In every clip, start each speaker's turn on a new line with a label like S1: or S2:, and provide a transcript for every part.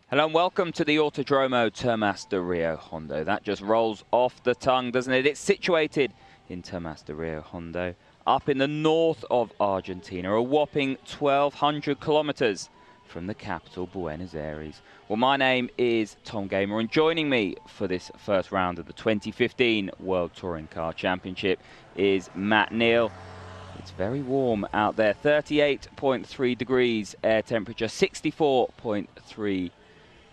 S1: Hello and welcome to the Autodromo Termas de Rio Hondo. That just rolls off the tongue, doesn't it? It's situated in Termas de Rio Hondo, up in the north of Argentina, a whopping 1,200 kilometers from the capital, Buenos Aires. Well, my name is Tom Gamer, and joining me for this first round of the 2015 World Touring Car Championship is Matt Neal. It's very warm out there, 38.3 degrees air temperature, 64.3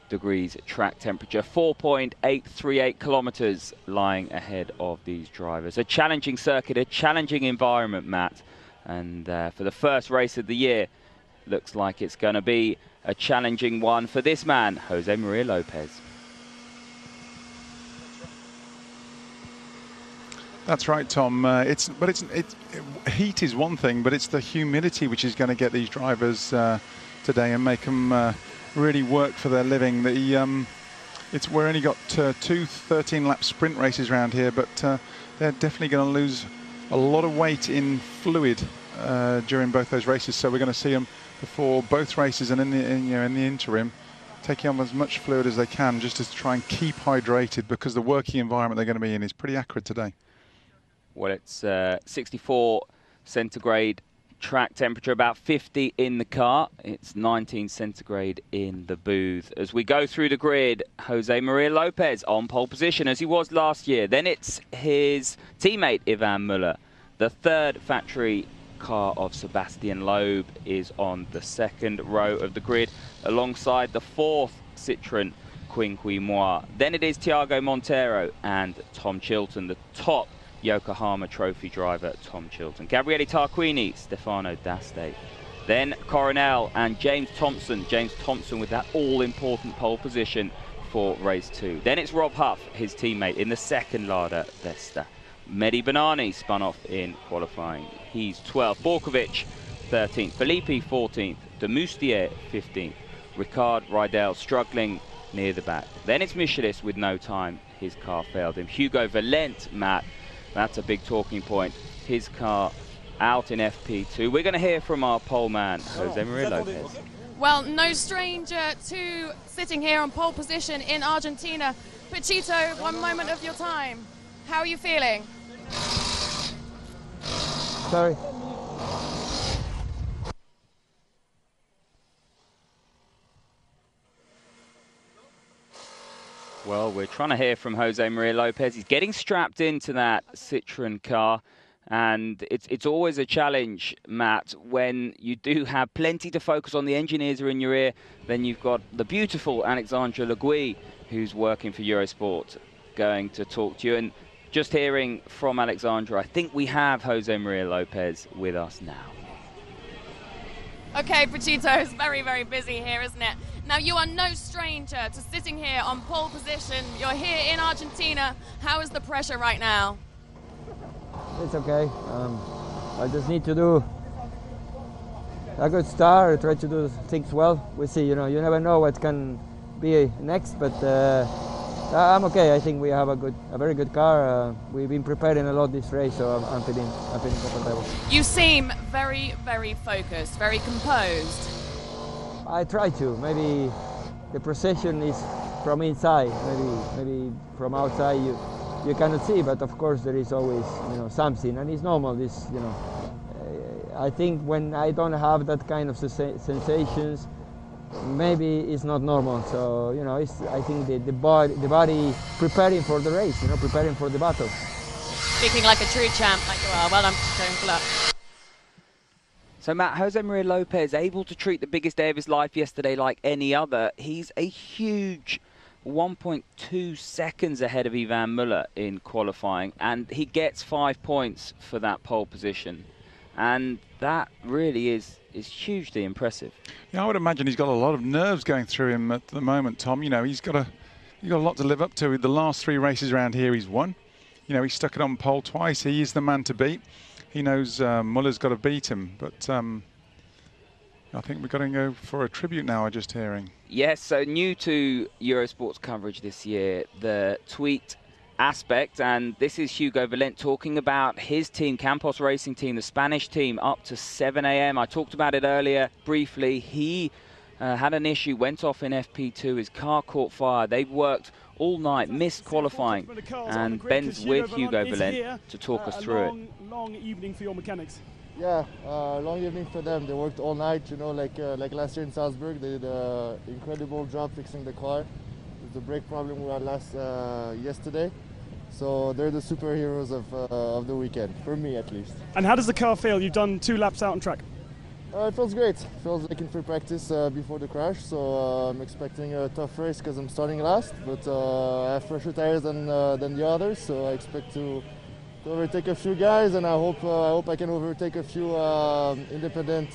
S1: degrees track temperature, 4.838 kilometers lying ahead of these drivers. A challenging circuit, a challenging environment, Matt. And for the first race of the year, looks like it's going to be a challenging one for this man, Jose Maria Lopez.
S2: That's right, Tom. Heat is one thing, but it's the humidity which is going to get these drivers today and make them really work for their living. We're only got two 13-lap sprint races around here, but they're definitely going to lose a lot of weight in fluid during both those races. So we're going to see them before both races and in the interim, taking on as much fluid as they can just to try and keep hydrated, because the working environment they're going to be in is pretty acrid today.
S1: Well, it's 64 centigrade track temperature, about 50 in the car. It's 19 centigrade in the booth. As we go through the grid, Jose Maria Lopez on pole position as he was last year. Then it's his teammate Ivan Muller. The third factory car of Sebastian Loeb is on the second row of the grid, alongside the fourth Citroën Quinquimois. Then it is Thiago Monteiro and Tom Chilton, the top Yokohama Trophy driver Tom Chilton. Gabriele Tarquini, Stefano D'Aste. Then Coronel and James Thompson. James Thompson with that all-important pole position for race 2. Then it's Rob Huff, his teammate, in the second Lada Vesta. Mehdi Banani spun off in qualifying. He's 12th. Borkovic, 13th. Felipe, 14th. De Moustier, 15th. Ricard Rydell struggling near the back. Then it's Michelis with no time. His car failed him. Hugo Valent, Matt, that's a big talking point. His car out in FP2. We're going to hear from our pole man, Jose Maria Lopez.
S3: Well, no stranger to sitting here on pole position in Argentina. Pachito, one moment of your time. How are you feeling?
S4: Sorry.
S1: Well, we're trying to hear from Jose Maria Lopez. He's getting strapped into that Citroën car. And it's always a challenge, Matt, when you do have plenty to focus on. The engineers are in your ear. Then you've got the beautiful Alexandra Legui, who's working for Eurosport, going to talk to you. And just hearing from Alexandra, I think we have Jose Maria Lopez with us now.
S3: Okay, Pachito, it's very, very busy here, isn't it? Now, you are no stranger to sitting here on pole position. You're here in Argentina. How is the pressure right now?
S4: It's okay. I just need to do a good start, try to do things well. We'll see, you never know what can be next, but I'm okay. I think we have a very good car. We've been preparing a lot this race, so I'm feeling comfortable.
S3: You seem very, very focused, very composed.
S4: I try to. Maybe the procession is from inside. Maybe from outside you cannot see, but of course there is always something, and it's normal. This I think when I don't have that kind of sensations, maybe it's not normal. So I think the body preparing for the race, preparing for the battle.
S3: Speaking like a true champ, like you are. Well done, good luck.
S1: So, Matt, Jose Maria Lopez able to treat the biggest day of his life yesterday like any other. He's a huge 1.2 seconds ahead of Ivan Muller in qualifying, and he gets 5 points for that pole position. And that really is hugely impressive. Yeah,
S2: I would imagine he's got a lot of nerves going through him at the moment, Tom. He's got a lot to live up to. The last 3 races around here he's won. He stuck it on pole twice. He is the man to beat. He knows Muller's got to beat him, but I think we're going to go for a tribute now, I'm just hearing.
S1: Yes, so new to Eurosport's coverage this year, the tweet aspect, and this is Hugo Valent talking about his team, Campos Racing Team, the Spanish team, up to 7 a.m. I talked about it earlier briefly. He had an issue, went off in FP2. His car caught fire. They worked all night, missed qualifying, and Ben's with Hugo Valent to talk us through it.
S5: Long evening for your mechanics.
S6: Yeah, long evening for them. They worked all night, you know, like last year in Salzburg. They did an incredible job fixing the car. The brake problem we had yesterday. So they're the superheroes of the weekend, for me at least.
S5: And how does the car feel? You've done 2 laps out on track.
S6: It feels great. It feels like in free practice before the crash. So I'm expecting a tough race because I'm starting last. But I have fresher tires than the others, so I expect to overtake a few guys, and I hope I can overtake a few independent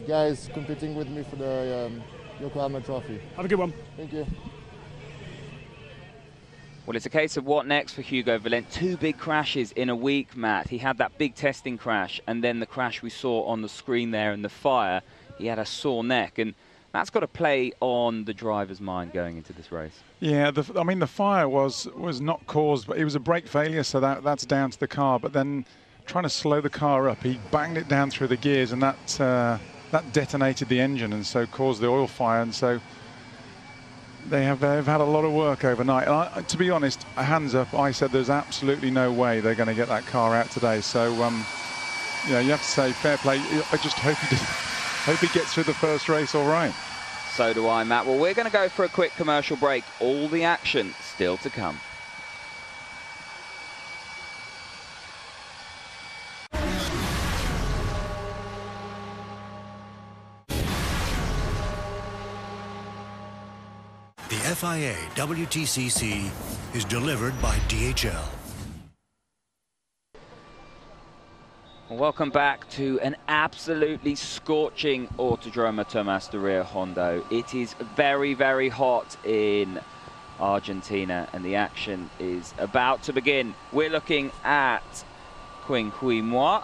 S6: guys competing with me for the Yokohama Trophy.
S5: Have a good one.
S6: Thank you.
S1: Well, it's a case of what next for Hugo Valent. 2 big crashes in a week, Matt. He had that big testing crash, and then the crash we saw on the screen there in the fire. He had a sore neck, and that's got to play on the driver's mind going into this race. Yeah,
S2: I mean, the fire was not caused, but it was a brake failure, so that's down to the car. But then trying to slow the car up, he banged it down through the gears, and that detonated the engine, and so caused the oil fire. And so they've had a lot of work overnight. And to be honest, hands up, I said there's absolutely no way they're going to get that car out today. So, you know, you have to say fair play. I just hope he gets through the first race all right.
S1: So do I, Matt. Well, we're going to go for a quick commercial break. All the action still to come.
S7: The FIA WTCC is delivered by DHL.
S1: Welcome back to an absolutely scorching Autodromo Tomás de Rio Hondo. It is very, very hot in Argentina, and the action is about to begin. We're looking at Quing Huy Moi,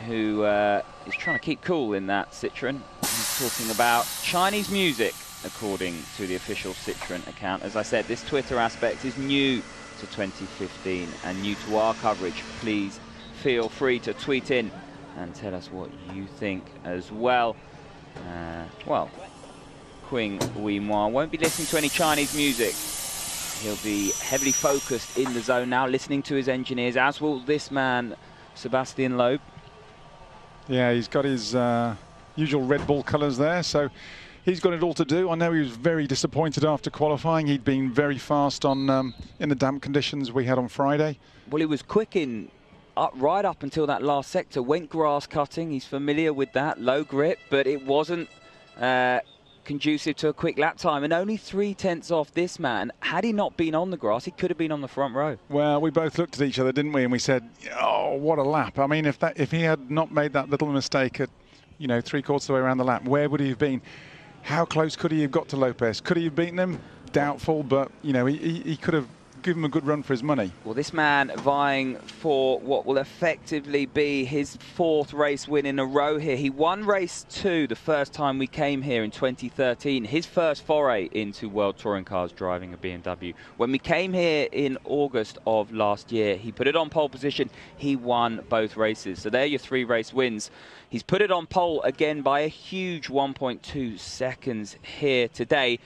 S1: who is trying to keep cool in that Citroën. He's talking about Chinese music, according to the official Citroën account. As I said, this Twitter aspect is new to 2015 and new to our coverage. Please feel free to tweet in and tell us what you think as well. Well, Quing Huy Moi won't be listening to any Chinese music. He'll be heavily focused in the zone now, listening to his engineers, as will this man, Sebastian Loeb.
S2: Yeah, he's got his usual Red Bull colours there, so he's got it all to do. I know he was very disappointed after qualifying. He'd been very fast on in the damp conditions we had on Friday.
S1: Well, he was quick in right up until that last sector. Went grass cutting. He's familiar with that. Low grip, but it wasn't conducive to a quick lap time. And only 3/10 off this man. Had he not been on the grass, he could have been on the front row. Well,
S2: we both looked at each other, didn't we? And we said, oh, what a lap. I mean, if he had not made that little mistake at, you know, 3/4 of the way around the lap, where would he have been? How close could he have got to Lopez? Could he have beaten him? Doubtful, but, you know, he could have given him a good run for his money.
S1: Well, this man vying for what will effectively be his 4th race win in a row here. He won race 2 the first time we came here in 2013. His first foray into World Touring Cars driving a BMW. When we came here in August of last year, he put it on pole position. He won both races. So there are your 3 race wins. He's put it on pole again by a huge 1.2 seconds here today.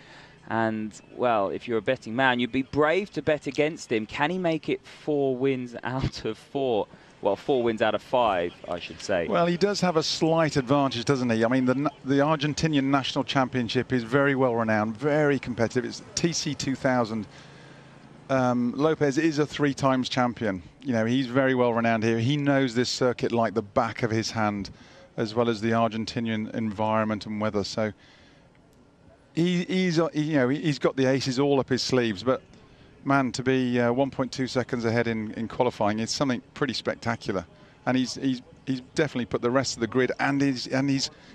S1: And, well, if you're a betting man, you'd be brave to bet against him. Can he make it 4 wins out of 4? Well, 4 wins out of 5, I should say.
S2: Well, he does have a slight advantage, doesn't he? I mean, the Argentinian National Championship is very well renowned, very competitive. It's TC 2000. Lopez is a 3 times champion. You know, he's very well renowned here. He knows this circuit like the back of his hand, as well as the Argentinian environment and weather. So he's got the aces all up his sleeves. But man, to be 1.2 seconds ahead in qualifying is something pretty spectacular. And he's definitely put the rest of the grid and his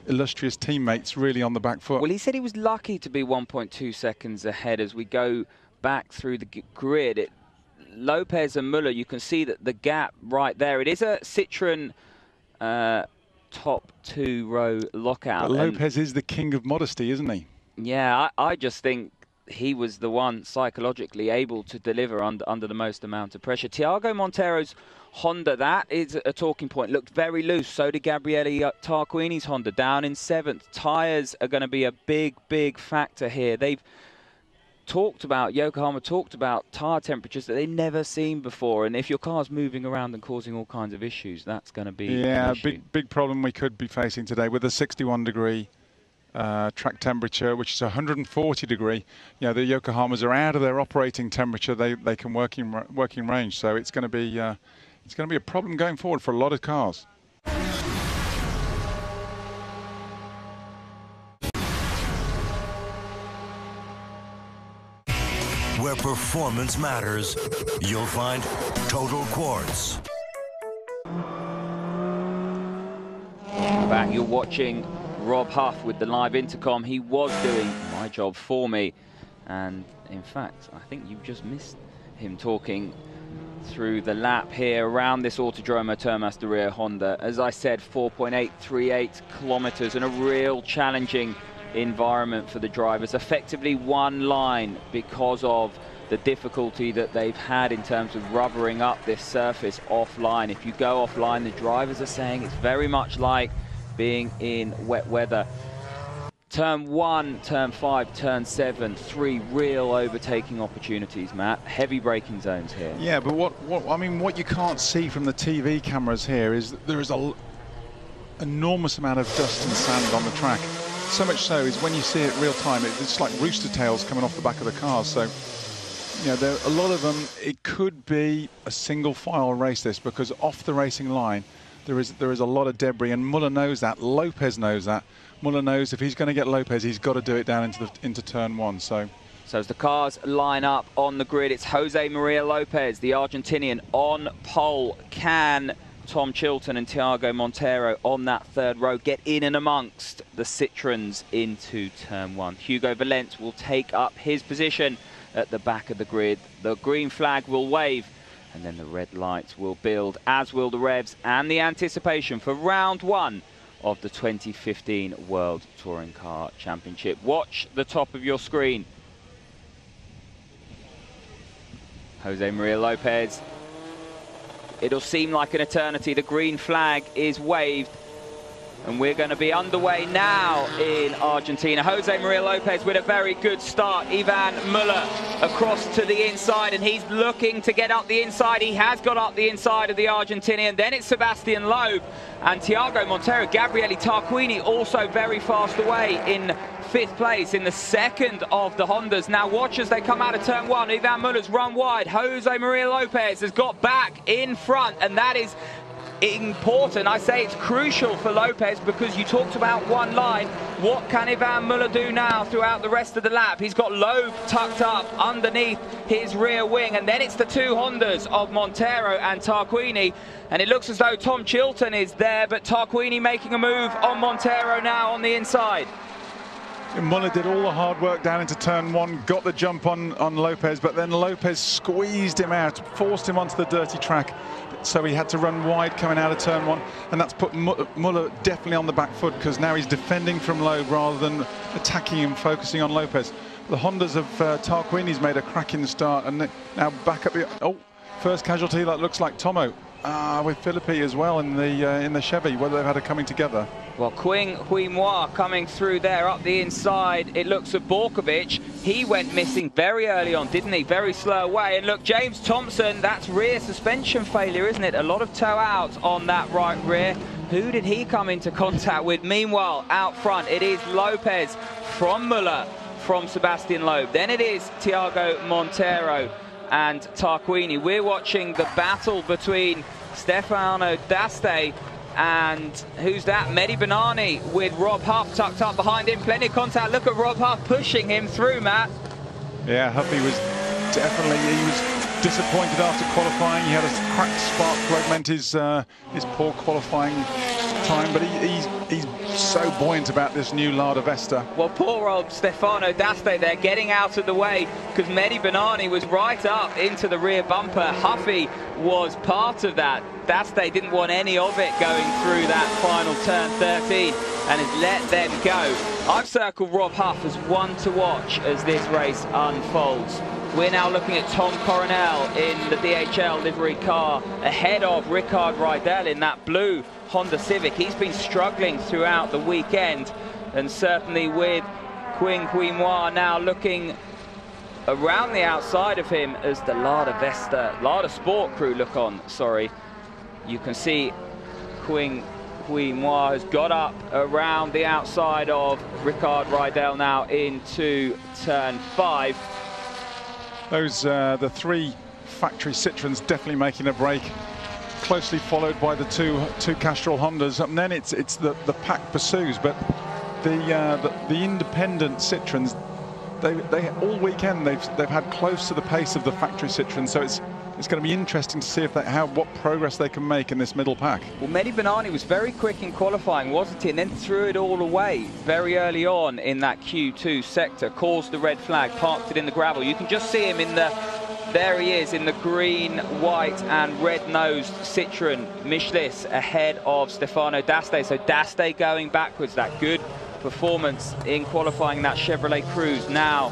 S2: illustrious teammates really on the back foot.
S1: Well, he said he was lucky to be 1.2 seconds ahead as we go back through the grid. Lopez and Muller, you can see that the gap right there. It is a Citroën top 2 row lockout.
S2: But Lopez is the king of modesty, isn't he?
S1: Yeah, I just think he was the one psychologically able to deliver under the most amount of pressure. Thiago Montero's Honda, that is a talking point. Looked very loose. So did Gabriele Tarquini's Honda, down in 7th. Tyres are going to be a big, big factor here. They've talked about, Yokohama talked about tyre temperatures that they've never seen before. And if your car's moving around and causing all kinds of issues, that's going to be an issue.
S2: big problem we could be facing today with a 61-degree track temperature, which is 140 degree. You know, the Yokohamas are out of their operating temperature. They can work in range. So it's going to be a problem going forward for a lot of cars.
S7: Where performance matters, you'll find Total Quartz.
S1: Back, you're watching Rob Huff with the live intercom. He was doing my job for me, and in fact I think you've just missed him talking through the lap here around this Autodromo Termas de Rio Honda. As I said, 4.838 kilometers and a real challenging environment for the drivers. Effectively one line because of the difficulty that they've had in terms of rubbering up this surface offline. If you go offline, the drivers are saying it's very much like being in wet weather. Turn 1, turn 5, turn 7, 3 real overtaking opportunities, Matt. Heavy braking zones here.
S2: Yeah, but what you can't see from the TV cameras here is that there is an enormous amount of dust and sand on the track. So much so is when you see it real time, it's like rooster tails coming off the back of the cars. So, you know, there are a lot of them. It could be a single file race, this, because off the racing line, there is a lot of debris, and Muller knows that. Lopez knows that. Muller knows if he's going to get Lopez, he's got to do it down into turn 1. So
S1: as the cars line up on the grid, it's Jose Maria Lopez, the Argentinian, on pole. Can Tom Chilton and Thiago Montero on that 3rd row get in and amongst the Citroens into turn 1? Hugo Valence will take up his position at the back of the grid. The green flag will wave, and then the red lights will build, as will the revs and the anticipation for round 1 of the 2015 World Touring Car Championship. Watch the top of your screen. Jose Maria Lopez. It'll seem like an eternity. The green flag is waved, and we're going to be underway now in Argentina. Jose Maria Lopez with a very good start. Ivan Muller across to the inside, and he's looking to get up the inside. He has got up the inside of the Argentinian. Then it's Sebastian Loeb and Thiago Montero. Gabriele Tarquini also very fast away in 5th place in the 2nd of the Hondas. Now watch as they come out of turn 1. Ivan Muller's run wide. Jose Maria Lopez has got back in front, and that is important. I say it's crucial for Lopez, because you talked about one line. What can Ivan Muller do now throughout the rest of the lap? He's got Loeb tucked up underneath his rear wing, and then it's the 2 Hondas of Montero and Tarquini, and it looks as though Tom Chilton is there, but Tarquini making a move on Montero now on the inside.
S2: Muller did all the hard work down into turn 1, got the jump on Lopez, but then Lopez squeezed him out, forced him onto the dirty track. So he had to run wide coming out of turn 1, and that's put Muller definitely on the back foot, because now he's defending from Loeb rather than attacking him, focusing on Lopez. The Hondas of Tarquini's made a cracking start, and now back up the... Oh, first casualty, that looks like Tomo. With Philippi as well in the Chevy, whether they've had a coming together.
S1: Well, Quing Huimoa coming through there up the inside. It looks at Borkovic. He went missing very early on, didn't he? Very slow away. And look, James Thompson, that's rear suspension failure, isn't it? A lot of toe out on that right rear. Who did he come into contact with? Meanwhile, out front, it is Lopez from Muller, from Sebastian Loeb. Then it is Thiago Montero and Tarquini. We're watching the battle between Stefano D'Aste and who's that? Mehdi Benani with Rob Huff tucked up behind him. Plenty of contact. Look at Rob Huff pushing him through, Matt.
S2: Yeah, Huffy was definitely, he was disappointed after qualifying. He had a cracked spark to augment his poor qualifying time, but he's so buoyant about this new Lada Vesta.
S1: Well, poor old Stefano D'Aste there getting out of the way, because Mehdi Benani was right up into the rear bumper. Huffy was part of that. D'Aste didn't want any of it going through that final turn 13 and has let them go. I've circled Rob Huff as one to watch as this race unfolds. We're now looking at Tom Coronel in the DHL livery car ahead of Rickard Rydell in that blue Honda Civic. He's been struggling throughout the weekend, and certainly with Quinn Quimois now looking around the outside of him as the Lada Sport crew look on, sorry. You can see Quinn Quimois has got up around the outside of Rickard Rydell now into turn 5.
S2: Those the 3 factory Citroens definitely making a break, closely followed by the two Castrol Hondas, and then it's the pack pursues. But the independent Citroens, they all weekend they've had close to the pace of the factory Citroens. So it's going to be interesting to see if what progress they can make in this middle pack.
S1: Well, Mehdi Banani was very quick in qualifying, wasn't he? And then threw it all away very early on in that Q2 sector, caused the red flag, parked it in the gravel. You can just see him there he is in the green, white and red-nosed Citroen Michelis ahead of Stefano D'Aste. So D'Aste going backwards, that good performance in qualifying that Chevrolet Cruze now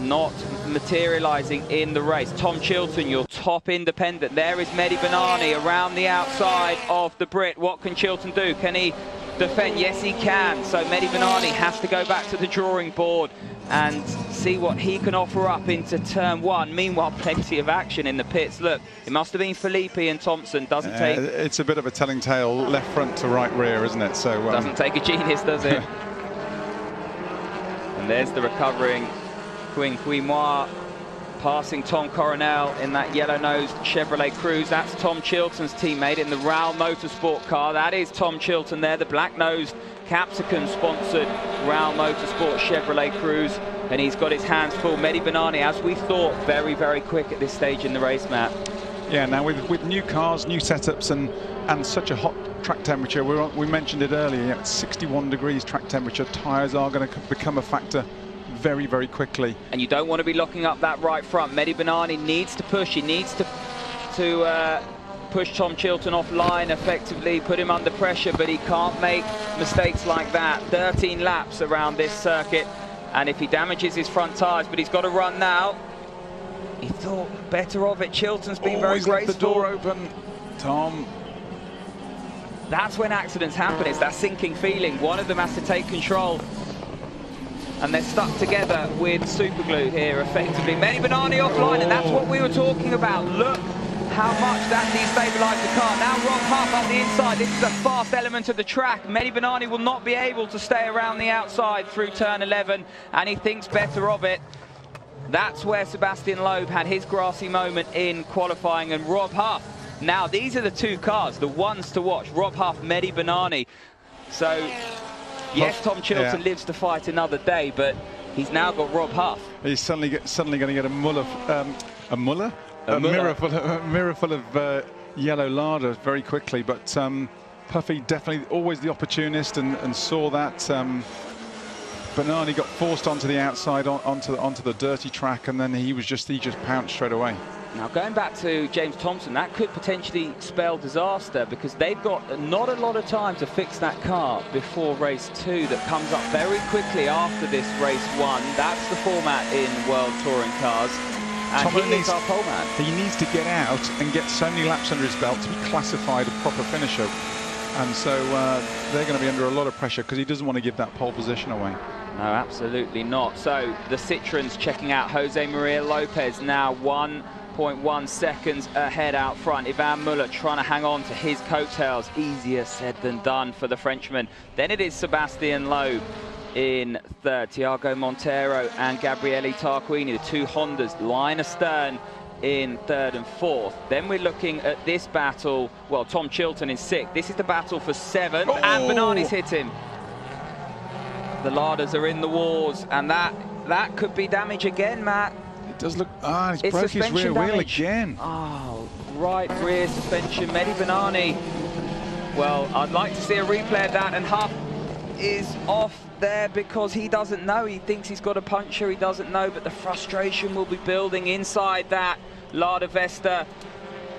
S1: not materializing in the race. Tom Chilton, your top independent. There is Mehdi Banani around the outside of the Brit. What can Chilton do? Can he defend? Yes, he can. So Mehdi Banani has to go back to the drawing board and see what he can offer up into turn 1. Meanwhile, plenty of action in the pits. Look, it must have been Felipe and Thompson. Doesn't take...
S2: It's a bit of a telling tale, left front to right rear, isn't it? So
S1: doesn't take a genius, does it? And there's the recovering Quinn Quimois passing Tom Coronel in that yellow-nosed Chevrolet Cruze. That's Tom Chilton's teammate in the Raul Motorsport car. That is Tom Chilton there, the black-nosed Capsicum-sponsored Raul Motorsport Chevrolet Cruze. And he's got his hands full. Mehdi Banani, as we thought, very, very quick at this stage in the race, Matt.
S2: Yeah, now with new cars, new setups, and such a hot track temperature, we mentioned it earlier, it's 61 degrees track temperature. Tyres are going to become a factor very, very quickly.
S1: And you don't want to be locking up that right front. Mehdi Banani needs to push. He needs to push Tom Chilton offline effectively, put him under pressure, but he can't make mistakes like that. 13 laps around this circuit, and if he damages his front tyres, but he's got to run now. He thought better of it. Chilton's been very graceful.
S2: Left the door open, Tom.
S1: That's when accidents happen. It's that sinking feeling. One of them has to take control. And they're stuck together with super glue here, effectively. Mehdi Banani offline, and that's what we were talking about. Look how much that destabilised the car. Now Rob Huff up the inside. This is a fast element of the track. Mehdi Banani will not be able to stay around the outside through turn 11, and he thinks better of it. That's where Sebastian Loeb had his grassy moment in qualifying, and Rob Huff. Now, these are the two cars, the ones to watch. Rob Huff, Mehdi Banani. So... yes, Tom Chilton lives to fight another day, but he's now got Rob Huff.
S2: He's suddenly going to get a mirror full of yellow Lada very quickly. But Puffy definitely always the opportunist and saw that. Banani got forced onto the outside, onto the dirty track, and then he just pounced straight away.
S1: Now, going back to James Thompson, that could potentially spell disaster because they've got not a lot of time to fix that car before race 2 that comes up very quickly after this race 1. That's the format in World Touring Cars. And he is our pole man.
S2: He needs to get out and get so many laps under his belt to be classified a proper finisher. And so they're going to be under a lot of pressure because he doesn't want to give that pole position away.
S1: No, absolutely not. So the Citroens checking out Jose Maria Lopez now 1.1 seconds ahead out front. Ivan Muller trying to hang on to his coattails. Easier said than done for the Frenchman. Then it is Sebastian Loeb in third. Thiago Montero and Gabriele Tarquini, the two Hondas, line astern in third and fourth. Then we're looking at this battle. Well, Tom Chilton in sixth. This is the battle for seventh, and Banani's hit him. The Ladas are in the wars, and that could be damage again, Matt.
S2: It does look. He's broke his rear wheel again.
S1: Oh, right rear suspension. Mehdi Banani. Well, I'd like to see a replay of that, and Huff is off there because he doesn't know. He thinks he's got a puncture. He doesn't know, but the frustration will be building inside that Lada Vesta.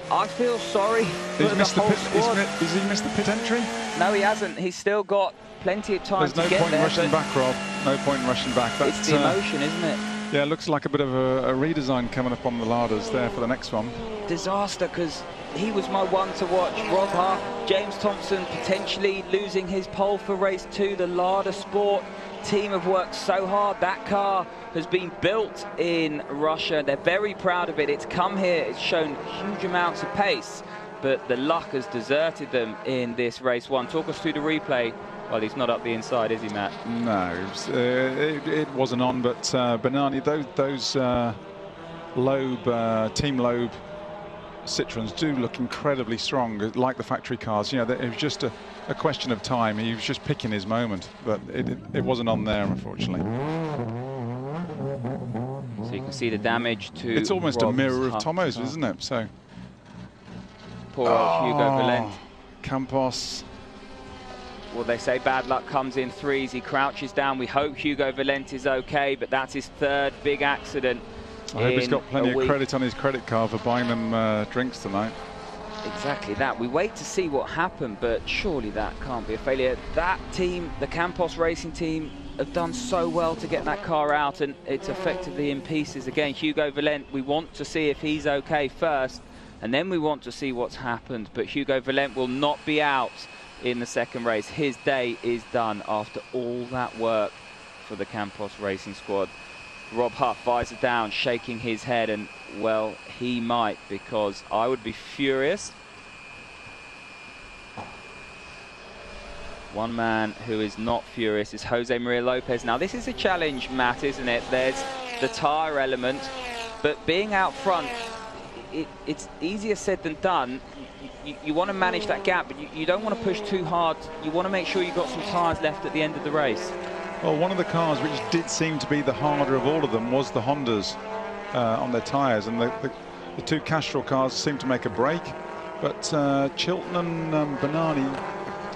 S1: I feel sorry for the whole squad.
S2: Has he missed the pit entry?
S1: No, he hasn't. He's still got plenty of time to get there.
S2: There's no point rushing back, Rob. No point rushing back.
S1: It's the emotion, isn't it?
S2: Yeah, it looks like a bit of a redesign coming up on the Ladas there for the next one.
S1: Disaster, because he was my one to watch. Rob Huff, James Thompson potentially losing his pole for race 2. The Lada Sport team have worked so hard. That car has been built in Russia. They're very proud of it. It's come here, it's shown huge amounts of pace, but the luck has deserted them in this race 1. Talk us through the replay. Well, he's not up the inside, is he, Matt?
S2: No, it wasn't on, but Bernani, those Loeb, Team Loeb Citroens do look incredibly strong, like the factory cars. You know, it was just a question of time. He was just picking his moment, but it wasn't on there, unfortunately.
S1: So you can see the damage to
S2: It's almost
S1: Rob's
S2: a mirror of
S1: Huff
S2: Tomo's,
S1: car.
S2: isn't it? So
S1: Poor old Hugo Valente.
S2: Campos.
S1: Well, they say bad luck comes in threes. He crouches down. We hope Hugo Valente is okay, but that's his 3rd big accident.
S2: I hope he's got plenty of credit on his credit card for buying them drinks tonight.
S1: Exactly that. We wait to see what happened, but surely that can't be a failure. That team, the Campos Racing team, have done so well to get that car out, and it's effectively in pieces again. Hugo Valente, we want to see if he's okay first, and then we want to see what's happened. But Hugo Valente will not be out in the 2nd race. His day is done after all that work for the Campos Racing squad. Rob Huff, visor down, shaking his head, and well, he might, because I would be furious. One man who is not furious is Jose Maria Lopez. Now, this is a challenge, Matt, isn't it? There's the tyre element, but being out front, it's easier said than done. You want to manage that gap, but you don't want to push too hard. You want to make sure you've got some tyres left at the end of the race.
S2: Well, one of the cars which did seem to be the harder of all of them was the Hondas on their tyres, and the 2 Castrol cars seemed to make a break, but Chilton and Bernani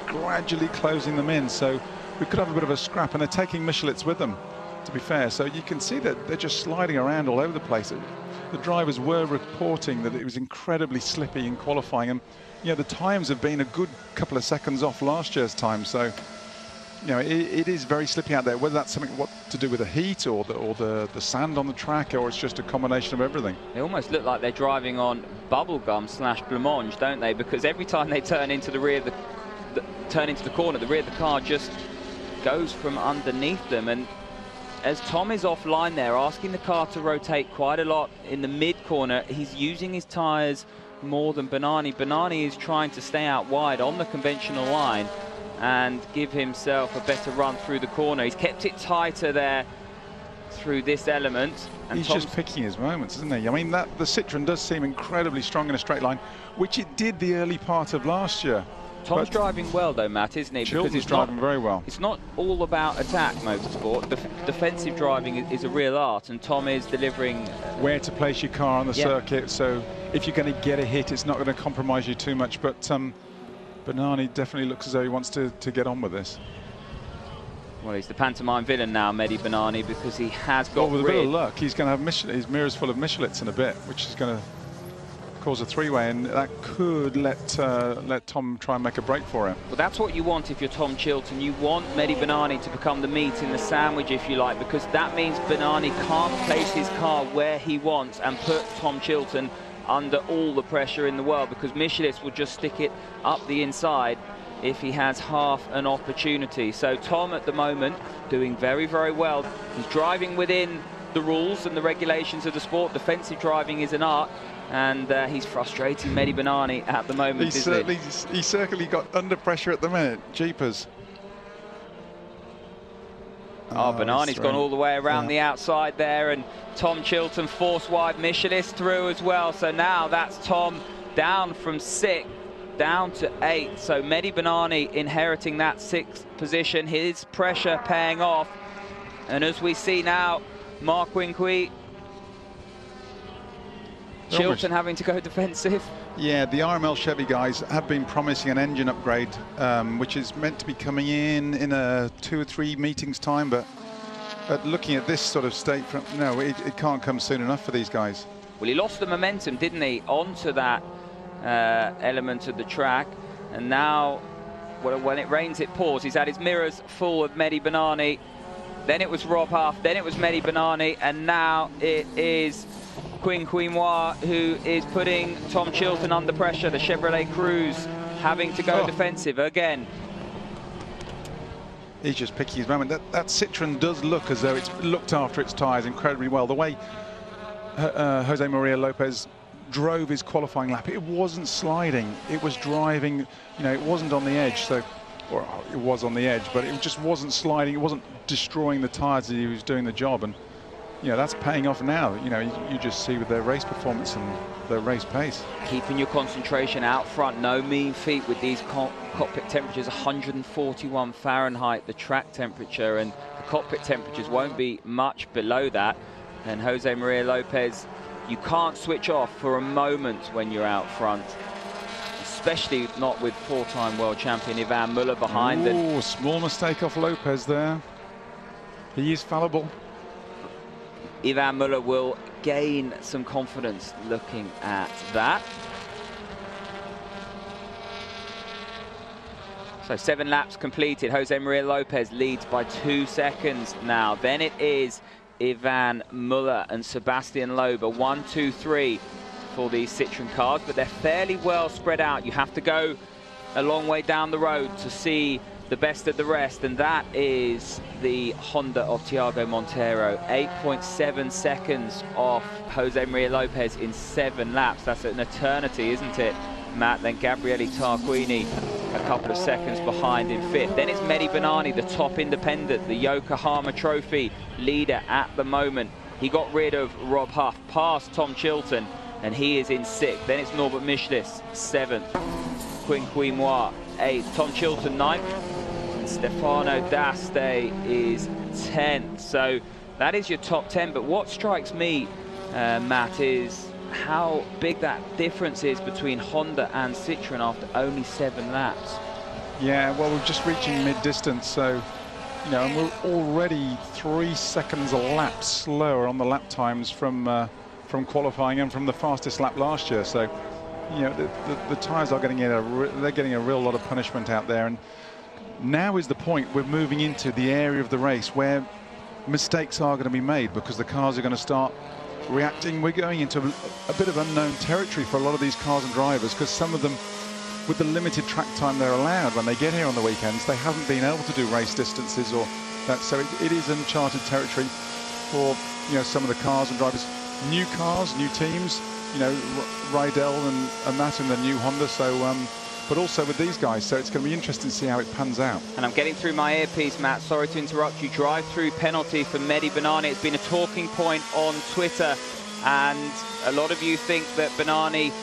S2: gradually closing them in, so we could have a bit of a scrap, and they're taking Michelets with them, to be fair, so you can see that they're just sliding around all over the place. The drivers were reporting that it was incredibly slippy in qualifying, and you know, the times have been a good couple of seconds off last year's time, so you know, it is very slippy out there, whether that's something what to do with the heat or the sand on the track, or it's just a combination of everything.
S1: They almost look like they're driving on bubblegum / blancmange, don't they? Because every time they turn into the rear of the corner, the rear of the car just goes from underneath them. And as Tom is offline there, asking the car to rotate quite a lot in the mid corner, he's using his tyres more than Bernani. Bernani is trying to stay out wide on the conventional line and give himself a better run through the corner. He's kept it tighter there through this element. And
S2: he's just picking his moments, isn't he? I mean, the Citroen does seem incredibly strong in a straight line, which it did the early part of last year.
S1: Tom's driving well though, Matt, isn't he?
S2: Chilton's
S1: because
S2: driving very well.
S1: It's not all about attack motorsport. Defensive driving is a real art, and Tom is delivering
S2: where to place your car on the circuit, so if you're going to get a hit, it's not going to compromise you too much. But Bernani definitely looks as though he wants to get on with this.
S1: Well, he's the pantomime villain now, Mehdi Bernani, because he has got
S2: with a bit of luck, he's going to have his mirrors full of Michelets in a bit, which is going to cause a 3-way, and that could let Tom try and make a break for him.
S1: Well, that's what you want if you're Tom Chilton. You want Mehdi Bernani to become the meat in the sandwich, if you like, because that means Bernani can't place his car where he wants and put Tom Chilton under all the pressure in the world, because Michelets will just stick it up the inside if he has half an opportunity. So Tom at the moment doing very, very well. He's driving within the rules and the regulations of the sport. Defensive driving is an art, and he's frustrating Mehdi Bernani at the moment.
S2: He's certainly got under pressure at the minute. Jeepers.
S1: Bernani's gone all the way around the outside there, and Tom Chilton force wide, Michelets through as well. So now that's Tom down from 6th down to 8th. So Mehdi Bernani inheriting that 6th position, his pressure paying off. And as we see now, Mark Winqui, Chilton having to go defensive.
S2: Yeah, the RML Chevy guys have been promising an engine upgrade, which is meant to be coming in a 2 or 3 meetings time, but looking at this sort of state, no, it can't come soon enough for these guys.
S1: Well, he lost the momentum, didn't he, onto that element of the track, and now, well, when it rains, it pours. He's had his mirrors full of Mehdi Bernani. then it was Rob Huff, then it was Mehdi Benani, and now it is Quinn Quimois who is putting Tom Chilton under pressure. The Chevrolet Cruze having to go defensive again.
S2: He's just picking his moment. That Citroen does look as though it's looked after its tyres incredibly well. The way Jose Maria Lopez drove his qualifying lap, it wasn't sliding, it was driving, you know, it wasn't on the edge, so, or it was on the edge, but it just wasn't sliding, it wasn't destroying the tyres as he was doing the job. And you know, that's paying off now. You know, you just see with their race performance and their race pace.
S1: Keeping your concentration out front, no mean feat with these cockpit temperatures, 141 Fahrenheit, the track temperature, and the cockpit temperatures won't be much below that. And Jose Maria Lopez, you can't switch off for a moment when you're out front, especially not with four-time world champion Ivan Muller behind them.
S2: Oh, small mistake off Lopez there. He is fallible.
S1: Ivan Muller will gain some confidence looking at that. So 7 laps completed. Jose Maria Lopez leads by 2 seconds now. Then it is Ivan Muller and Sebastian Loeb, 1, 2, 3 for these Citroen cars, but they're fairly well spread out. You have to go a long way down the road to see the best of the rest, and that is the Honda of Thiago Monteiro. 8.7 seconds off Jose Maria Lopez in 7 laps. That's an eternity, isn't it, Matt? Then Gabriele Tarquini a couple of seconds behind in 5th. Then it's Mehdi Benani, the top independent, the Yokohama Trophy leader at the moment. He got rid of Rob Huff, past Tom Chilton, and he is in 6th. Then it's Norbert Michelis, 7th. Quinn Quimois, 8th. Tom Chilton, 9th. And Stefano D'Aste is 10th. So that is your top 10. But what strikes me, Matt, is how big that difference is between Honda and Citroen after only 7 laps.
S2: Yeah, well, we're just reaching mid-distance, so, you know, and we're already 3 seconds a lap slower on the lap times from qualifying and from the fastest lap last year. So, you know, the tyres are getting they're getting a real lot of punishment out there. And now is the point we're moving into the area of the race where mistakes are going to be made because the cars are going to start reacting. We're going into a bit of unknown territory for a lot of these cars and drivers, because some of them, with the limited track time they're allowed when they get here on the weekends, they haven't been able to do race distances or that. So it is uncharted territory for, you know, some of the cars and drivers. New cars, new teams, you know, Rydell and that in the new Honda. So but also with these guys, so it's going to be interesting to see how it pans out.
S1: And I'm getting through my earpiece, Matt. Sorry to interrupt you. Drive-through penalty for Mehdi Benani. It's been a talking point on Twitter, and a lot of you think that Benani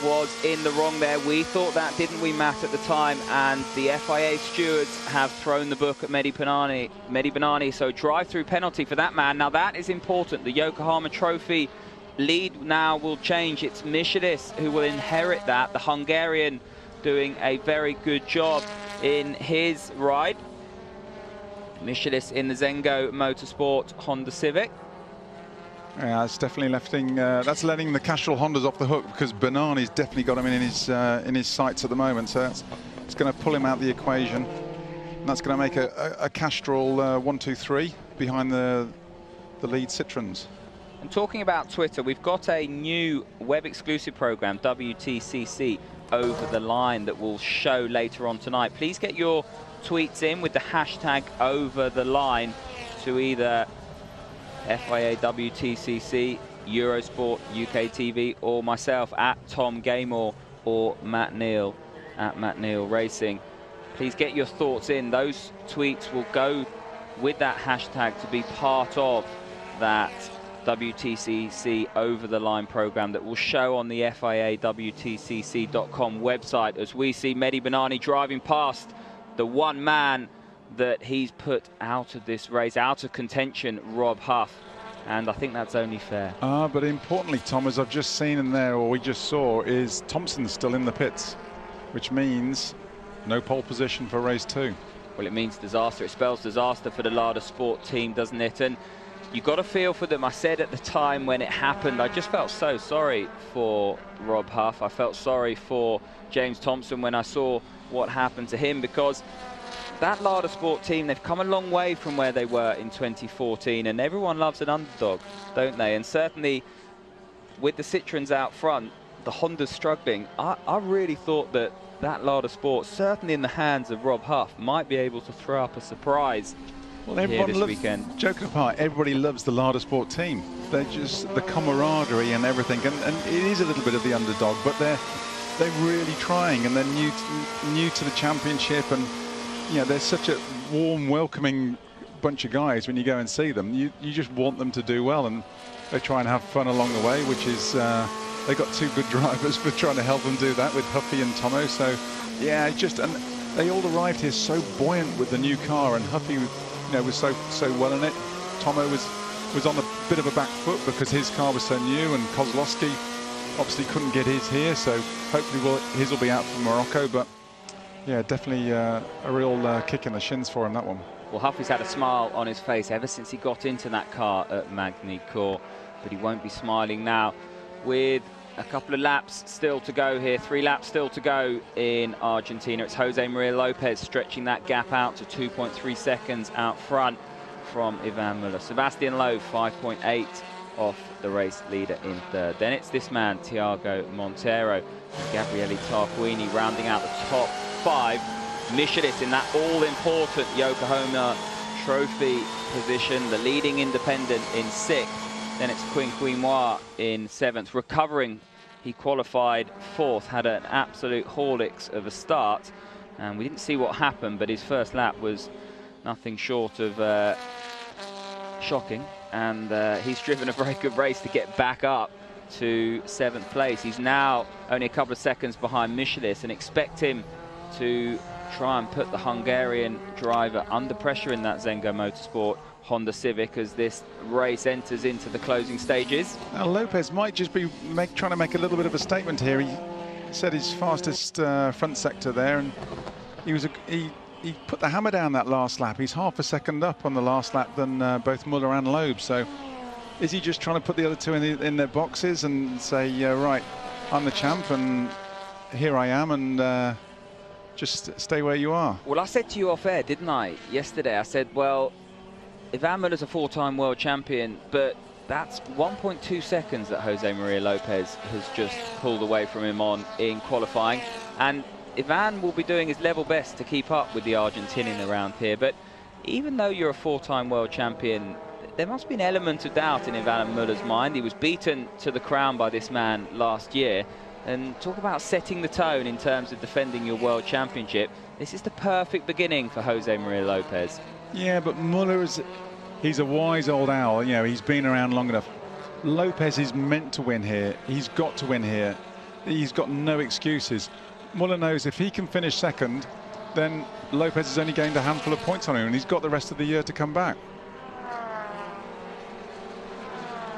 S1: was in the wrong there. We thought that, didn't we, Matt, at the time? And the FIA stewards have thrown the book at Mehdi Benani. So drive-through penalty for that man. Now that is important. The Yokohama Trophy lead now will change. It's Michelis who will inherit that. The Hungarian doing a very good job in his ride. Michelis in the Zengo Motorsport Honda Civic.
S2: Yeah, it's definitely that's letting the Castrol Hondas off the hook, because Benani's definitely got him in his sights at the moment. So it's going to pull him out the equation. And that's going to make a Castrol 1, 2, 3 behind the lead Citroens.
S1: And talking about Twitter, we've got a new web exclusive program, WTCC Over the Line, that will show later on tonight. Please get your tweets in with the hashtag Over the Line to either FIA WTCC, Eurosport, UK TV, or myself at Tom Gaymore or Matt Neal at Matt Neal Racing. Please get your thoughts in. Those tweets will go with that hashtag to be part of that WTCC Over the Line program that will show on the FIA WTCC.com website, as we see Mehdi Benani driving past the one man that he's put out of this race, out of contention, Rob Huff. And I think that's only fair.
S2: But importantly, Tom, as I've just seen in there, or we just saw, is Thompson's still in the pits, which means no pole position for race 2.
S1: Well, it means disaster. It spells disaster for the Lada Sport team, doesn't it? And you got to feel for them. I said at the time when it happened, I just felt so sorry for Rob Huff. I felt sorry for James Thompson when I saw what happened to him, because that Lada Sport team, they've come a long way from where they were in 2014, and everyone loves an underdog, don't they? And certainly with the Citroens out front, the Honda's struggling. I really thought that Lada Sport, certainly in the hands of Rob Huff, might be able to throw up a surprise.
S2: Well, everyone
S1: this
S2: loves,
S1: weekend.
S2: Joking apart, everybody loves the Lada Sport team. They're just the camaraderie and everything, and it is a little bit of the underdog, but they're really trying, and they're new to the championship, and you know, they're such a warm, welcoming bunch of guys. When you go and see them, you just want them to do well, and they try and have fun along the way, which is they've got two good drivers for trying to help them do that with Huffy and Tomo. So yeah, and they all arrived here so buoyant with the new car, and Huffy, was so well in it. Tomo was on a bit of a back foot because his car was so new, and Kozlowski obviously couldn't get his here, so hopefully his will be out for Morocco. But yeah, definitely a real kick in the shins for him, that one.
S1: Well, Huffy's had a smile on his face ever since he got into that car at Magny-Cours, but he won't be smiling now. With a couple of laps still to go here, 3 laps still to go in Argentina. It's Jose Maria Lopez stretching that gap out to 2.3 seconds out front from Ivan Muller. Sebastian Loeb, 5.8 off the race leader in third. Then it's this man, Thiago Montero, Gabriele Tarquini rounding out the top 5. Michelis in that all-important Yokohama Trophy position, the leading independent in 6th. Then it's Quinquimoir in 7th. Recovering, he qualified 4th, had an absolute Horlicks of a start. And we didn't see what happened, but his first lap was nothing short of shocking. And he's driven a very good race to get back up to 7th place. He's now only a couple of seconds behind Michelis, and expect him to try and put the Hungarian driver under pressure in that Zengo Motorsport Honda Civic as this race enters into the closing stages.
S2: Now Lopez might just be trying to make a little bit of a statement here. He said his fastest front sector there, and he put the hammer down that last lap. He's half a second up on the last lap than both Muller and Loeb. So is he just trying to put the other two in their boxes and say, yeah, right, I'm the champ and here I am, and just stay where you are?
S1: Well, I said to you off air, didn't I, yesterday? I said, well, Ivan Muller's a 4-time world champion, but that's 1.2 seconds that Jose Maria Lopez has just pulled away from him in qualifying. And Ivan will be doing his level best to keep up with the Argentinian around here. But even though you're a 4-time world champion, there must be an element of doubt in Ivan Muller's mind. He was beaten to the crown by this man last year. And talk about setting the tone in terms of defending your world championship. This is the perfect beginning for Jose Maria Lopez.
S2: Yeah, but Muller he's a wise old owl. He's been around long enough. Lopez is meant to win here. He's got to win here. He's got no excuses. Muller knows if he can finish second, then Lopez is only gained a handful of points on him, and he's got the rest of the year to come back.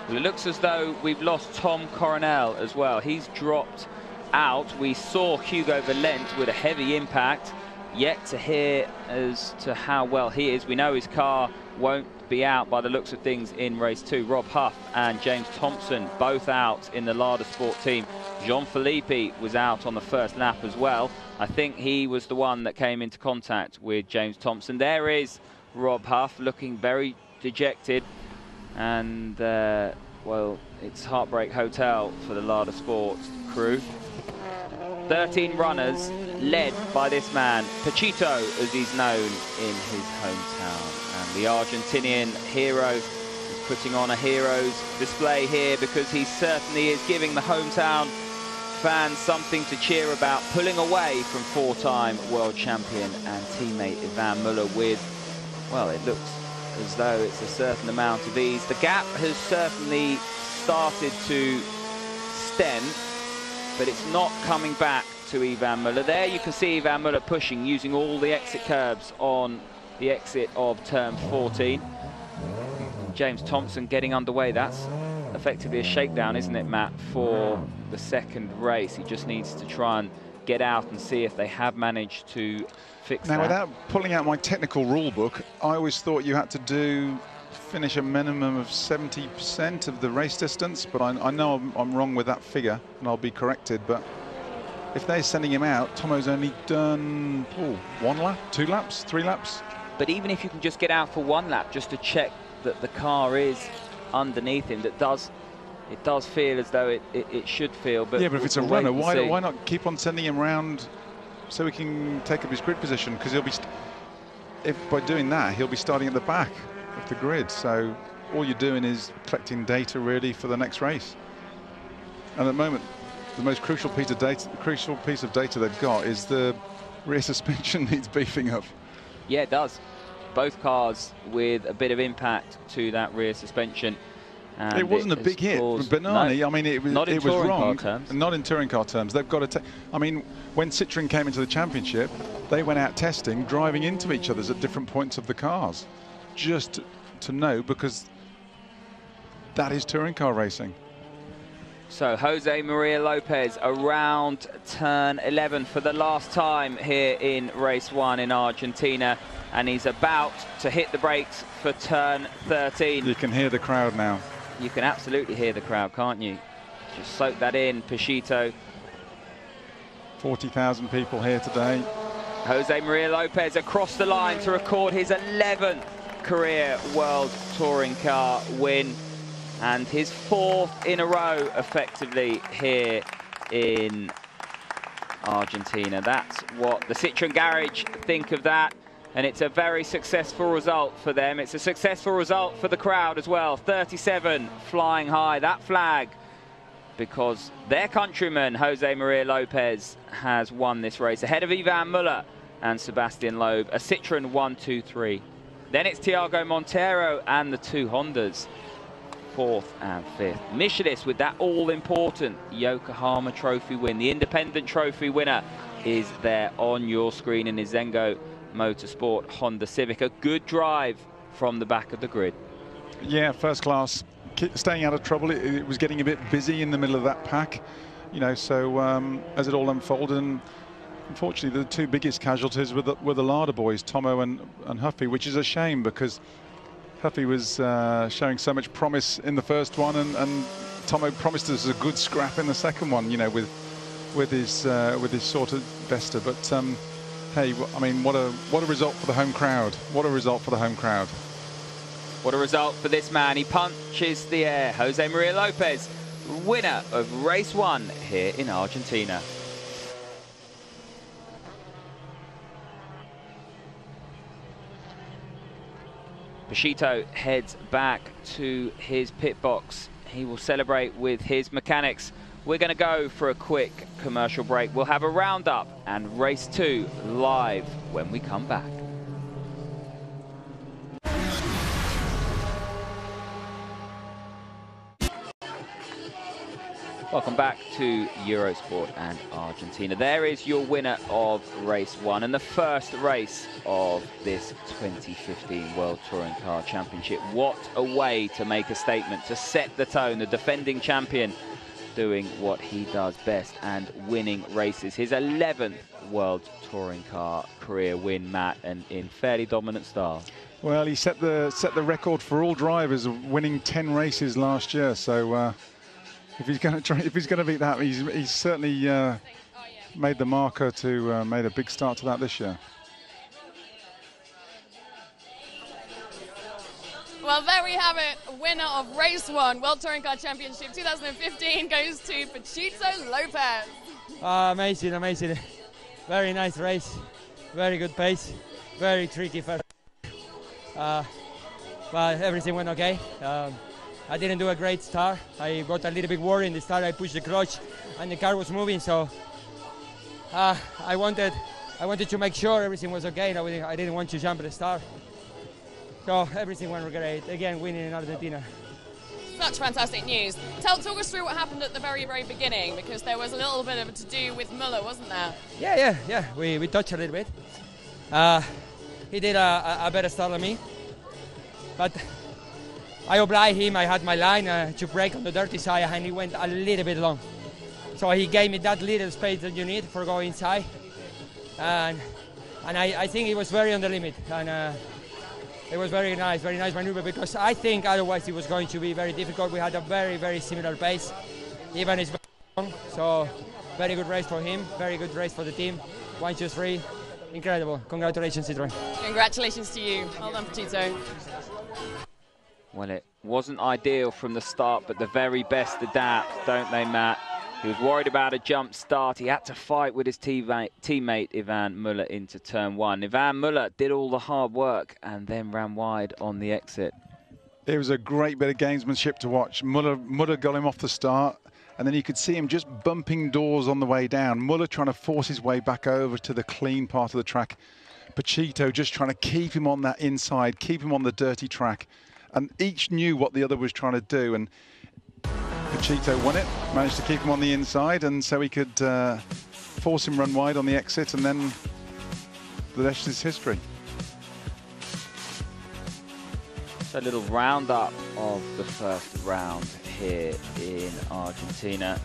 S1: Well, it looks as though we've lost Tom Coronel as well. He's dropped out. We saw Hugo Valent with a heavy impact. Yet to hear as to how well he is. We know his car won't be out by the looks of things in race 2. Rob Huff and James Thompson both out in the Lada Sport team. Jean-Philippe was out on the first lap as well. I think he was the one that came into contact with James Thompson. There is Rob Huff looking very dejected. And, well, it's Heartbreak Hotel for the Lada Sport crew. 13 runners led by this man, Pachito, as he's known in his hometown. And the Argentinian hero is putting on a hero's display here, because he certainly is giving the hometown fans something to cheer about, pulling away from 4-time world champion and teammate Ivan Muller with, well, it looks as though it's a certain amount of ease. The gap has certainly started to stem, but it's not coming back to Ivan Muller. There you can see Ivan Muller pushing, using all the exit curbs on the exit of turn 14. James Thompson getting underway. That's effectively a shakedown, isn't it, Matt, for the second race? He just needs to try and get out and see if they have managed to fix that.
S2: Now, without pulling out my technical rule book, I always thought you had to finish a minimum of 70% of the race distance, but I know I'm wrong with that figure, and I'll be corrected. But if they're sending him out, Tomo's only done 1 lap, 2 laps, 3 laps.
S1: But even if you can just get out for 1 lap, just to check that the car is underneath him, it does feel as though it should feel. But
S2: yeah, but if it's a
S1: we'll
S2: runner,
S1: why
S2: not keep on sending him round so he can take up his grid position? Because he'll be, if by doing that, he'll be starting at the back of the grid. So all you're doing is collecting data really for the next race. And at the moment, the most crucial piece of data they've got is the rear suspension needs beefing up.
S1: Yeah, it does. Both cars with a bit of impact to that rear suspension. And
S2: it wasn't a big hit. Banani,
S1: no,
S2: I mean, it was wrong. Not in touring car terms. They've got to. I mean, when Citroën came into the championship, they went out testing, driving into each other's at different points of the cars, just to know, because that is touring car racing.
S1: So Jose Maria Lopez around turn 11 for the last time here in race 1 in Argentina, and he's about to hit the brakes for turn 13.
S2: You can hear the crowd now.
S1: You can absolutely hear the crowd, can't you? Just soak that in, Pachito.
S2: 40,000 people here today.
S1: Jose Maria Lopez across the line to record his 11th career World Touring Car win, and his 4th in a row effectively here in Argentina. That's what the Citroën Garage think of that, and it's a very successful result for them. It's a successful result for the crowd as well. 37 flying high, that flag, because their countryman Jose Maria Lopez has won this race ahead of Ivan Muller and Sebastian Loeb. A Citroën 1, 2, 3. Then it's Thiago Montero and the 2 Hondas, 4th and 5th. Michelis with that all-important Yokohama Trophy win. The Independent Trophy winner is there on your screen in his Zengo Motorsport Honda Civic. A good drive from the back of the grid.
S2: Yeah, first class, staying out of trouble. It was getting a bit busy in the middle of that pack, you know, so as it all unfolded, and unfortunately the 2 biggest casualties were the Lada boys, Tomo and Huffy, which is a shame, because Huffy was showing so much promise in the first one, and Tomo promised us a good scrap in the second one, you know, with his sort of Vesta. But hey, I mean, what a result for the home crowd! What a result for the home crowd!
S1: What a result for this man. He punches the air. Jose Maria Lopez, winner of race 1 here in Argentina. Pachito heads back to his pit box. He will celebrate with his mechanics. We're going to go for a quick commercial break. We'll have a roundup and race 2 live when we come back. Welcome back to Eurosport and Argentina. There is your winner of race 1 and the first race of this 2015 World Touring Car Championship. What a way to make a statement, to set the tone. The defending champion doing what he does best and winning races. His 11th World Touring Car career win, Matt, and in fairly dominant style.
S2: Well, he set the record for all drivers of winning 10 races last year. So if he's going to beat that, he's certainly made the marker to made a big start to that this year.
S3: Well, there we have it. Winner of race 1, World Touring Car Championship 2015 goes to Pachito Lopez.
S4: Amazing, amazing. Very nice race. Very good pace. Very tricky first. But everything went okay. I didn't do a great start. I got a little bit worried in the start. I pushed the clutch and the car was moving, so I wanted to make sure everything was okay. I didn't want to jump at the start. So everything went great. Again, winning in Argentina.
S3: Such fantastic news. Talk us through what happened at the very, very beginning, because there was a little bit of a to-do with Muller, wasn't there?
S4: Yeah. We touched a little bit. He did a better start than me, but I obliged him. I had my line to brake on the dirty side, and he went a little bit long. So he gave me that little space that you need for going inside, and I think he was very on the limit, and it was very nice maneuver, because I think otherwise it was going to be very difficult. We had a very, very similar pace. Even is very long, so very good race for him, very good race for the team. 1, 2, 3, incredible. Congratulations, Citroën.
S3: Congratulations to you. Well done, Tito.
S1: Well, it wasn't ideal from the start, but the very best adapt, don't they, Matt? He was worried about a jump start. He had to fight with his teammate Ivan Muller into turn 1. Ivan Muller did all the hard work and then ran wide on the exit.
S2: It was a great bit of gamesmanship to watch. Muller got him off the start, and then you could see him just bumping doors on the way down. Muller trying to force his way back over to the clean part of the track. Pachito just trying to keep him on that inside, keep him on the dirty track. And each knew what the other was trying to do. And Pachito won it, managed to keep him on the inside, and so he could force him run wide on the exit, and then the rest is history.
S1: So a little roundup of the first round here in Argentina.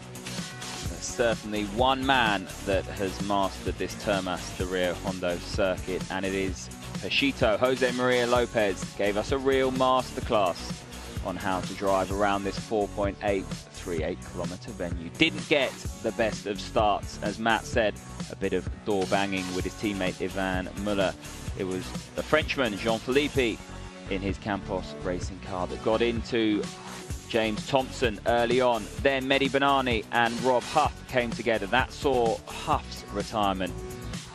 S1: There's certainly one man that has mastered this Termas de Rio Hondo circuit, and it is Pachito. Jose Maria Lopez gave us a real masterclass on how to drive around this 4.838 kilometer venue. Didn't get the best of starts, as Matt said, a bit of door banging with his teammate Ivan Muller. It was the Frenchman Jean-Philippe in his Campos racing car that got into James Thompson early on. Then Mehdi Banani and Rob Huff came together. That saw Huff's retirement.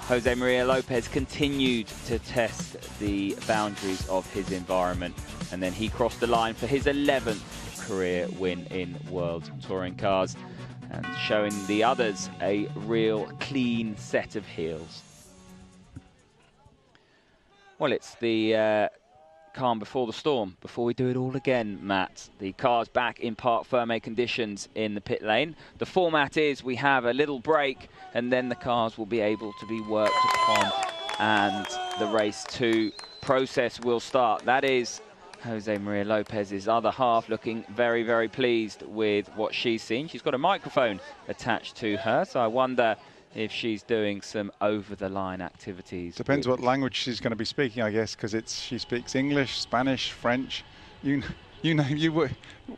S1: Jose Maria Lopez continued to test the boundaries of his environment, and then he crossed the line for his 11th career win in World Touring Cars, and showing the others a real clean set of heels. Well, it's the calm before the storm. Before we do it all again, Matt, the car's back in parc fermé conditions in the pit lane. The format is we have a little break, and then the cars will be able to be worked upon, and the race 2 process will start. That is Jose Maria Lopez's other half, looking very, very pleased with what she's seen. She's got a microphone attached to her, so I wonder if she's doing some over-the-line activities.
S2: Depends what language she's going to be speaking, I guess, because she speaks English, Spanish, French.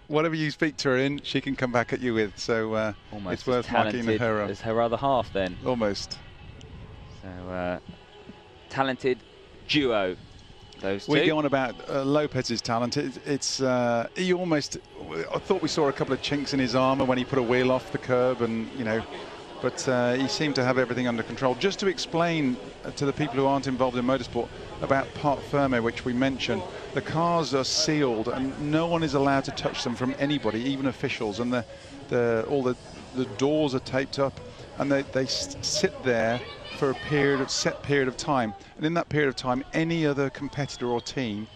S2: Whatever you speak to her in, she can come back at you with. So it's worth marking her up.
S1: As her other half, then.
S2: Almost.
S1: So talented duo, those two.
S2: We go on about Lopez's talent. He almost. I thought we saw a couple of chinks in his armour when he put a wheel off the curb, and but he seemed to have everything under control. Just to explain to the people who aren't involved in motorsport about parc fermé, which we mentioned, the cars are sealed and no one is allowed to touch them from anybody, even officials, and all the doors are taped up, and they sit there for a set period of time. And in that period of time, any other competitor or team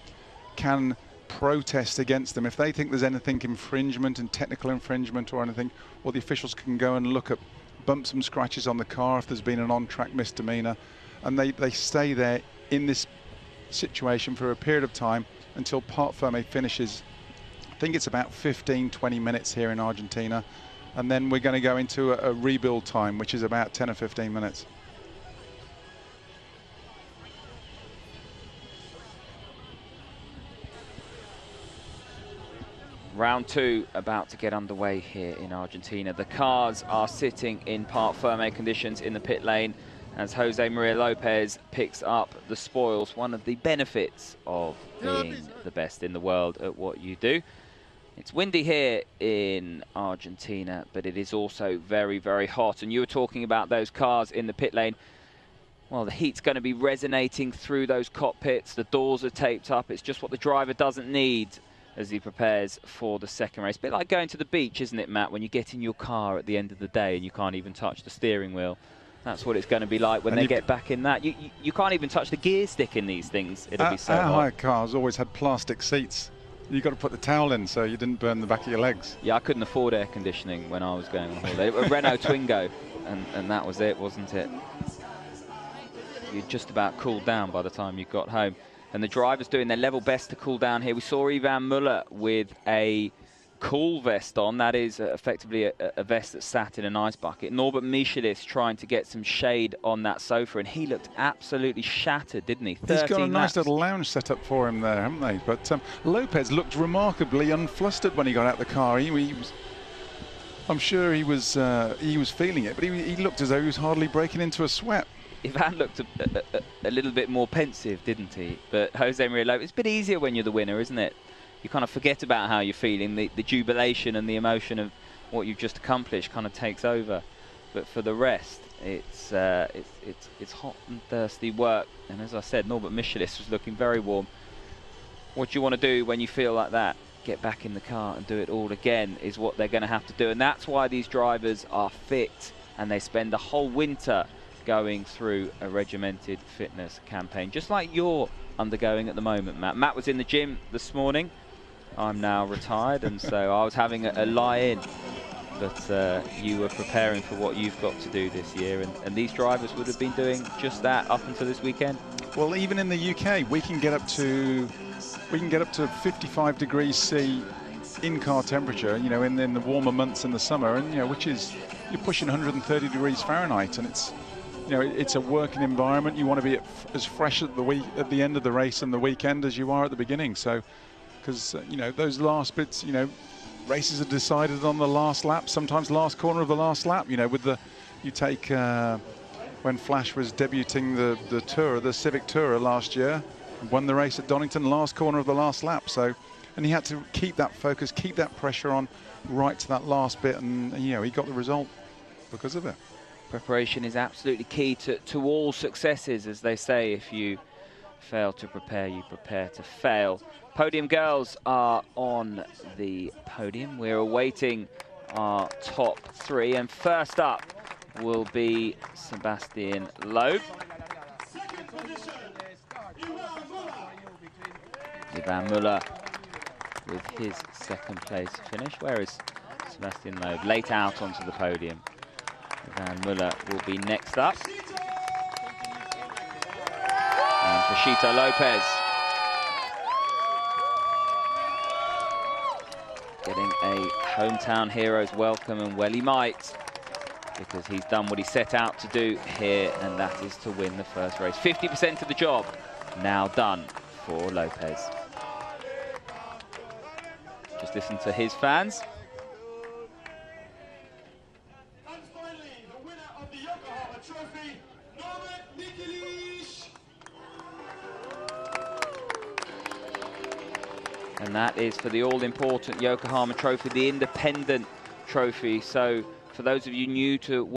S2: can protest against them if they think there's anything infringement and technical infringement or anything, or the officials can go and look at bumps and scratches on the car if there's been an on-track misdemeanor, and they stay there in this situation for a period of time until parc fermé finishes. I think it's about 15-20 minutes here in Argentina, and then we're going to go into a rebuild time, which is about 10 or 15 minutes.
S1: Round 2 about to get underway here in Argentina. The cars are sitting in parc fermé conditions in the pit lane as Jose Maria Lopez picks up the spoils, one of the benefits of being the best in the world at what you do. It's windy here in Argentina, but it is also very, very hot. And you were talking about those cars in the pit lane. Well, the heat's going to be resonating through those cockpits. The doors are taped up. It's just what the driver doesn't need as he prepares for the second race. A bit like going to the beach, isn't it, Matt, when you get in your car at the end of the day and you can't even touch the steering wheel. That's what it's going to be like when they get back in that. You can't even touch the gear stick in these things. It'll be so hot.
S2: Our cars always had plastic seats. You've got to put the towel in so you didn't burn the back of your legs.
S1: Yeah, I couldn't afford air conditioning when I was going on holiday. A Renault Twingo, and that was it, wasn't it? You just about cooled down by the time you got home. And the drivers doing their level best to cool down here. We saw Ivan Muller with a cool vest on. That is effectively a vest that sat in an ice bucket. Norbert Michelis trying to get some shade on that sofa, and he looked absolutely shattered, didn't he?
S2: He's got a nice little lounge set up for him there, haven't they? But Lopez looked remarkably unflustered when he got out the car. He was I'm sure he was feeling it, but he looked as though he was hardly breaking into a sweat.
S1: Ivan looked a little bit more pensive, didn't he? But Jose Maria Lopez, it's a bit easier when you're the winner, isn't it? You kind of forget about how you're feeling. The jubilation and the emotion of what you've just accomplished kind of takes over. But for the rest, it's hot and thirsty work. And as I said, Norbert Michelis was looking very warm. What do you want to do when you feel like that? Get back in the car and do it all again is what they're going to have to do. And that's why these drivers are fit and they spend the whole winter going through a regimented fitness campaign, just like you're undergoing at the moment, Matt. Matt was in the gym this morning. I'm now retired, and so I was having a lie-in. But you were preparing for what you've got to do this year, and these drivers would have been doing just that up until this weekend.
S2: Well, even in the UK, we can get up to 55 degrees C in-car temperature, you know, in the warmer months in the summer, and you know, which is you're pushing 130 degrees Fahrenheit, and it's, you know, it's a working environment. You want to be as fresh at the end of the race and the weekend as you are at the beginning. So, because you know, those last bits, you know, races are decided on the last lap, sometimes last corner of the last lap. You know, with you take when Flash was debuting the Tour, the Civic Tourer last year, won the race at Donington, last corner of the last lap. So, and he had to keep that focus, keep that pressure on right to that last bit, and you know, he got the result because of it.
S1: Preparation is absolutely key to all successes, as they say. If you fail to prepare, you prepare to fail. Podium girls are on the podium. We're awaiting our top three, and first up will be Sebastian Loeb. Ivan Muller with his second place finish. Where is Sebastian Loeb? Late out onto the podium. Ivan Muller will be next up. And Pachito Lopez getting a hometown hero's welcome, and well he might, because he's done what he set out to do here, and that is to win the first race. 50% of the job now done for Lopez. Just listen to his fans. And that is for the all-important Yokohama Trophy, the independent trophy. So for those of you new to